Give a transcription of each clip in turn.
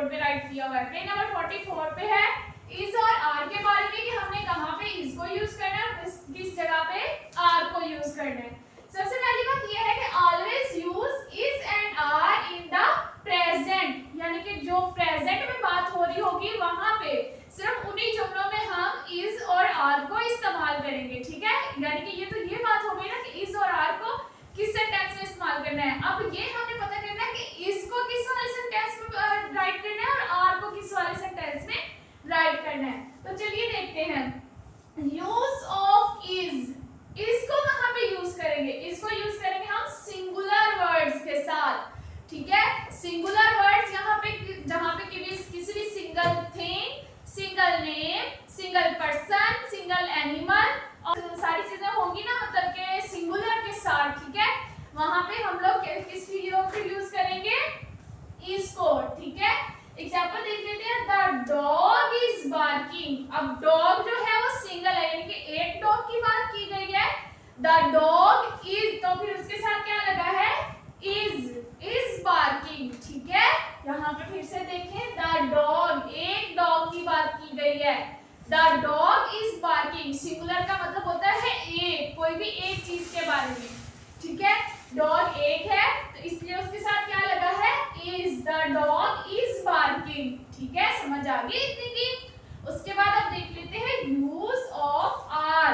Board पे right किया हुआ है। पेज नंबर 44 पे है इज और आर के बारे में कि हमने कहाँ पे इज को यूज करना है, किस जगह पे आर को यूज करना है। सबसे पहली बात यह है कि always use is and are in the present, यानी कि जो प्रेजेंट में बात हो रही होगी वहां पे सिर्फ उन्हीं जुमलों में हम इज और आर को इस्तेमाल करेंगे, ठीक है। यानी कि ये बात हो गई ना कि इज और आर को किस सेंटेंस में इस्तेमाल करना है। अब ये हमें पता करना है कि इज को किस वाले सेंटेंस में राइट करना है और आर को किस वाले सेंटेंस में राइट करना है। तो चलिए देखते हैं यूज ऑफ इज को कहां पे यूज करेंगे। इसको यूज करेंगे हम सिंगुलर वर्ड्स के साथ, ठीक है। सिंगुलर वर्ड्स यहाँ पे जहां पे किसी भी single thing, single name, single person, single animal और सारी चीजें होंगी ना, मतलब के सिंगुलर के साथ, ठीक है। वहां पे हम लोग किस योग को यूज करेंगे, इज को, ठीक है। एग्जांपल देख लेते हैं, द डॉग इज बार्किंग। अब डॉग जो है वो सिंगल है, यानी कि एक डॉग की बात की गई है। द डॉग इज, तो फिर उसके साथ क्या लगा है, इज बार्किंग, ठीक है। यहाँ पे फिर से देखें, द डॉग, एक डॉग की बात की गई है। The dog is barking, singular का मतलब होता है एक, कोई भी एक चीज के बारे में, ठीक है। डॉग एक है तो इसलिए उसके साथ क्या लगा है, is. The dog is barking, ठीक है। समझ आ गई इतनी की। उसके बाद अब देख लेते हैं यूज ऑफ आर।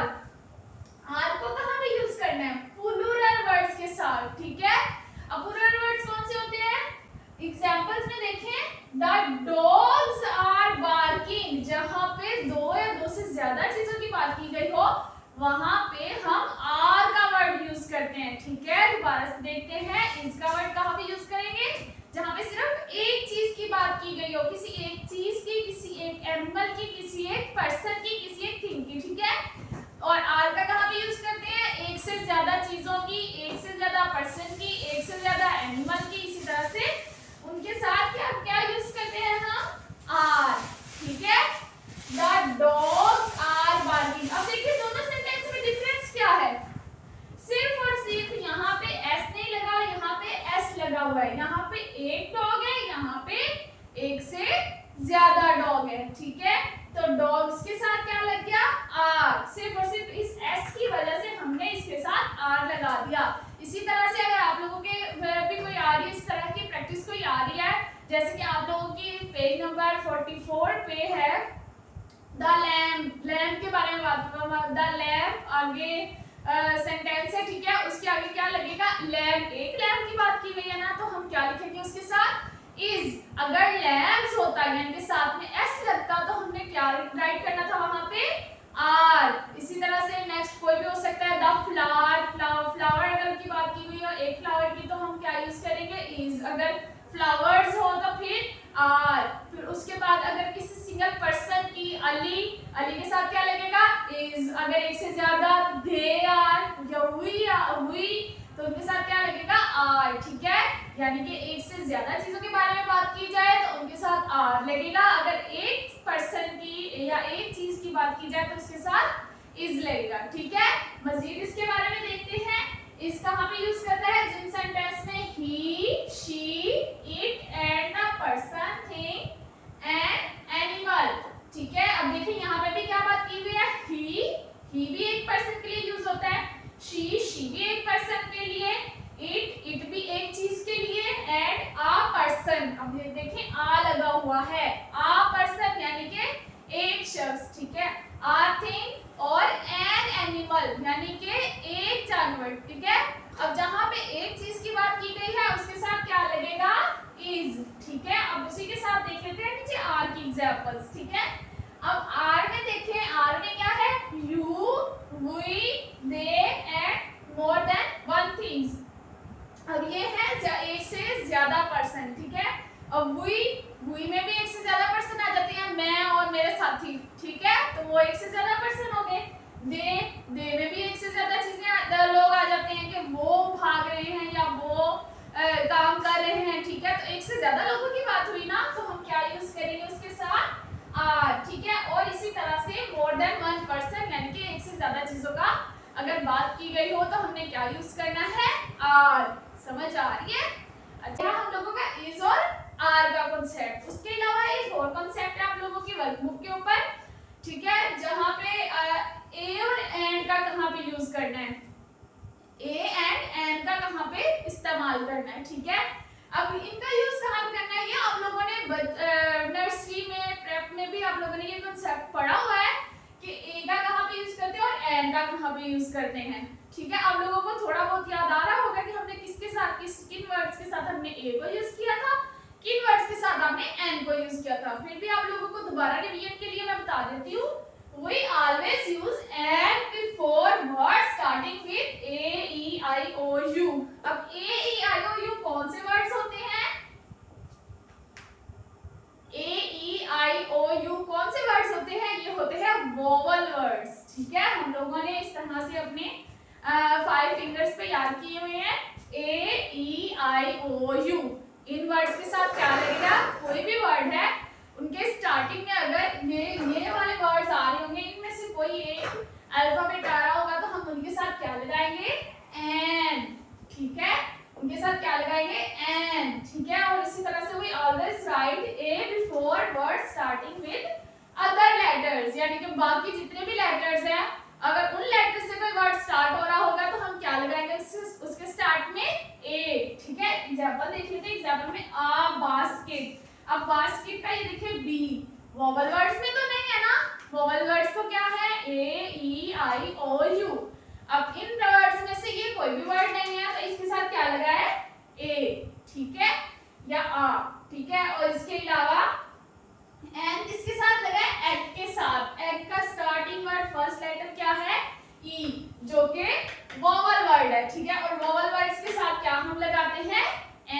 आर को कहां पे यूज करना है, प्लूरल वर्ड्स के साथ, ठीक है। अब प्लूरल वर्ड्स कौन से होते हैं, एग्जांपल्स में देखें, द डॉग्स आर बार्किंग। जहां पे दो या दो से ज्यादा चीजों की बात की गई हो वहां पे हम आर का वर्ड यूज करते हैं, ठीक है। दोबारा से देखते हैं, इज का वर्ड कहां पे यूज करेंगे, जहां पे सिर्फ एक चीज की बात की गई हो, किसी एक चीज की, किसी एक एनिमल की, किसी एक पर्सन की, किसी एक थिंग की, ठीक है। और आर का कहां पे यूज करते हैं, एक से ज्यादा चीजों की, एक से ज्यादा पर्सन की, एक से ज्यादा एनिमल की, इसी तरह से उनके साथ क्या क्या यूज करते हैं हम, आर, ठीक है। The dogs are barking. अब देखिए दोनों सेंटेंस में डिफरेंस क्या है, सिर्फ और सिर्फ यहाँ पे एस नहीं लगा, यहाँ पे एस लगा हुआ है। यहाँ पे एक डॉग है, यहाँ पे एक से ज्यादा डॉग है, ठीक है। तो डॉग्स के साथ क्या लग गया, आर। सिर्फ और सिर्फ इस एस की वजह से हमने इसके साथ आर लगा दिया। इसी तरह से अगर आप लोगों के भी कोई आ रही है, इस तरह की प्रैक्टिस कोई आ रही है, जैसे कि आप लोगों की पेज नंबर 44 पे है द लैम्प, लैम्प के बारे में बात करूंगा। द लैम्प आगे सेंटेंस है, ठीक है। उसके आगे क्या लगेगा, लैम्प, एक लैम्प की बात की गई है ना, तो हम क्या लिखेंगे उसके साथ, इज। अगर लैम्प्स होता यानी कि साथ में एस लगता तो हमने क्या राइट करना था वहां पे, आर। इसी तरह से नेक्स्ट कोई भी हो सकता है, द फ्लावर, फ्लावर अगर की बात की हुई हो एक फ्लावर की तो हम क्या यूज करेंगे, इज। अगर फ्लावर्स हो तो फिर आर। फिर उसके बाद अगर किसी सिंगल पर्सन की, अली, अली के साथ क्या लगेगा, इज। अगर एक से ज्यादा, दे आर या वी, तो उनके साथ क्या लगेगा, आर, ठीक है। यानी कि एक से ज्यादा चीजों के बारे में बात की जाए तो उनके साथ आर लगेगा। अगर एक पर्सन की या एक चीज की बात की जाए तो उसके साथ इज लगेगा, ठीक है। मजीद इसके बारे में देखते हैं, इस कहां पे यूज करता है, जिन सेंटेंस में he, she, it and a person, thing and animal, ठीक है। अब देखिए यहाँ पे भी क्या बात की हुई है, ही भी एक पर्सन के लिए यूज होता है, शी भी एक पर्सन के लिए, इट भी एक चीज के लिए, एंड आ पर्सन। अब ये देखें आ लगा हुआ है, आ पर्सन यानी कि एक शख्स, ठीक है। आ थिंग और एन एनिमल यानी कि एक जानवर, ठीक है। अब जहां पे एक चीज की बात की गई है उसके साथ क्या लगेगा, इज, ठीक है। अब उसी के साथ देख लेते हैं नीचे आर की एग्जांपल्स, ठीक है। अब आर में देखें, आर में क्या है, you, we, they and more than one things. अब ये है एक से ज्यादा पर्सन, ठीक है। अब वी में भी एक से ज्यादा पर्सन आ जाते हैं, मैं और मेरे साथी, ठीक है, तो वो एक से ज्यादा पर्सन हो गए। दे में भी एक से ज्यादा चीजें लोग आ जाते हैं कि वो भाग रहे हैं या वो काम कर रहे हैं, ठीक है। तो एक से ज्यादा लोगों की बात हुई ना, तो हम क्या यूज करेंगे उसके साथ, आर, ठीक है। और इसी तरह से मोर देन वन पर्सन यानी कि एक से ज्यादा चीजों का अगर बात की गई हो तो हमने क्या यूज करना है, आर। समझ आ रही है? अच्छा, हम लोगों का इज और आर का कॉन्सेप्ट। उसके अलावा ठीक है, जहां पे ए और एंड का कहां पे यूज करना है, ए एंड एंड का कहां पे इस्तेमाल करना है, ठीक है। अब इनका यूज कहां पे करना है, ये आप लोगों ने नर्सरी में, प्रेप में भी आप लोगों ने ये कांसेप्ट पढ़ा हुआ है कि ए का कहां पे यूज करते हैं और एंड का कहां पे यूज करते हैं, ठीक है। आप लोगों को थोड़ा बहुत याद आ रहा होगा कि हमने किसके साथ, किन वर्ड्स के साथ हमने ए को यूज किया था, किन वर्ड्स के साथ आपने एन को यूज किया था। फिर भी आप लोगों को दोबारा रिवीजन के लिए मैं बता देती हूँ, we always use and before words starting with a e i o u। अब a e i o u कौन से वर्ड्स होते हैं, a e i o u कौन से वर्ड्स होते हैं, ये होते हैं वोवल वर्ड्स, ठीक है। हम लोगों ने इस तरह से अपने 5 फिंगर्स पे याद किए हुए हैं a e i o u। In words के साथ क्या लगेगा, कोई भी वर्ड है उनके स्टार्टिंग में अगर ये वाले वर्ड्स आ रहे होंगे, इनमें से कोई एक अल्फाबेट आ रहा होगा तो हम उनके साथ क्या लगाएंगे, एन, ठीक है, उनके साथ क्या लगाएंगे, एन, ठीक है। और इसी तरह से we always write A before word starting with other letters, यानी कि बाकी जितने भी लेटर्स हैं, अगर उन लेटर से कोई वर्ड स्टार्ट हो रहा होगा तो हम क्या लगाएंगे उसके स्टार्ट में ए, ठीक है। एग्जांपल देख लेते हैं, एग्जांपल में आ बास्केट, अब बास्केट का ये देखिए बी, वोवल वर्ड्स में तो नहीं है ना, वोवल वर्ड्स तो क्या है, ए ई आई ओ यू। अब इन वर्ड्स में से ये कोई भी वर्ड नहीं है तो इसके साथ क्या लगा है, ए, ठीक है, या आ, ठीक है। और इसके अलावा एन किसके साथ लगा है, एग के साथ। एग का स्टार्टिंग वर्ड फर्स्ट लेटर क्या है, ई, जो कि वोवल वर्ड है, ठीक है। और वोवल वर्ड्स के साथ क्या हम लगाते हैं,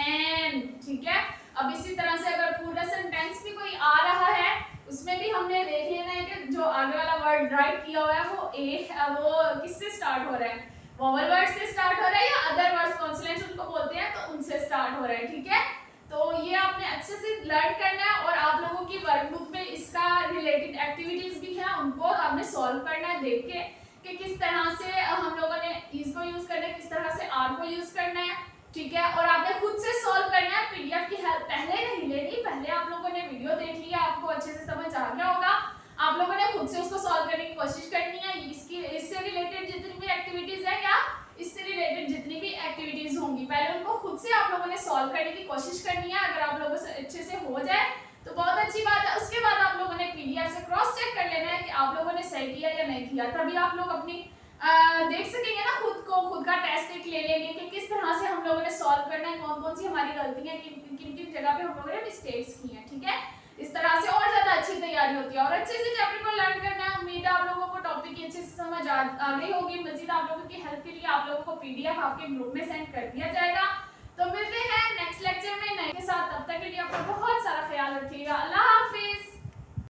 एन, ठीक है। अब इसी तरह से अगर पूरा सेंटेंस भी कोई आ रहा है उसमें भी हमने देख लेना है कि जो आगे वाला वर्ड राइट किया हुआ है वो किससे स्टार्ट हो रहा है, वोवल वर्ड से स्टार्ट हो रहा है या अदर वर्ड्स कॉन्सोनेंट्स उनको बोलते हैं तो उनसे स्टार्ट हो रहा है, ठीक है। तो ये आपने अच्छे से लर्न करना है और आप लोगों की वर्कबुक में इसका रिलेटेड एक्टिविटीज भी है, उनको आपने सॉल्व करना है देख के कि किस तरह से हम लोगों ने इज को यूज करना है, किस तरह से आर को यूज करना है, ठीक है। और आपने खुद से सॉल्व करना है, पीडीएफ की हेल्प पहले नहीं लेनी, पहले आप लोगों ने वीडियो देख लिया, आपको अच्छे से समझ आ गया होगा, आप लोगों ने खुद से उसको सॉल्व करने की कोशिश करनी है। इससे रिलेटेड जितनी भी एक्टिविटीज है या इससे रिलेटेड जितनी भी एक्टिविटीज होंगी पहले उनको खुद से आप लोगों ने सॉल्व करने की कोशिश करनी है। अगर आप लोगों से अच्छे से हो जाए तो बहुत अच्छी बात है, उसके बाद आप लोगों ने पीडीएफ से क्रॉस चेक कर लेना है कि आप लोगों ने सही किया या नहीं किया, तभी आप लोग अपनी देख सकेंगे ना, खुद का टेस्ट एक ले लेंगे कि किस तरह से हम लोगों ने सॉल्व करना है, कौन कौन सी हमारी गलतियां, किन जगह पे हम लोगों ने मिस्टेक्स की हैं, ठीक है। इस तरह से और ज्यादा अच्छी तैयारी होती है और अच्छे से चैप्टर को लर्न करना है। उम्मीद है आप लोगों को टॉपिक की अच्छे से समझ आ गई होगी। मजीद आप लोगों की हेल्प के लिए आप लोगों को पीडीएफ आपके ग्रुप में सेंड कर दिया जाएगा। तो मिलते हैं नेक्स्ट लेक्चर में नए के साथ, तब तक के लिए अपना बहुत सारा ख्याल रखिएगा। अल्लाह।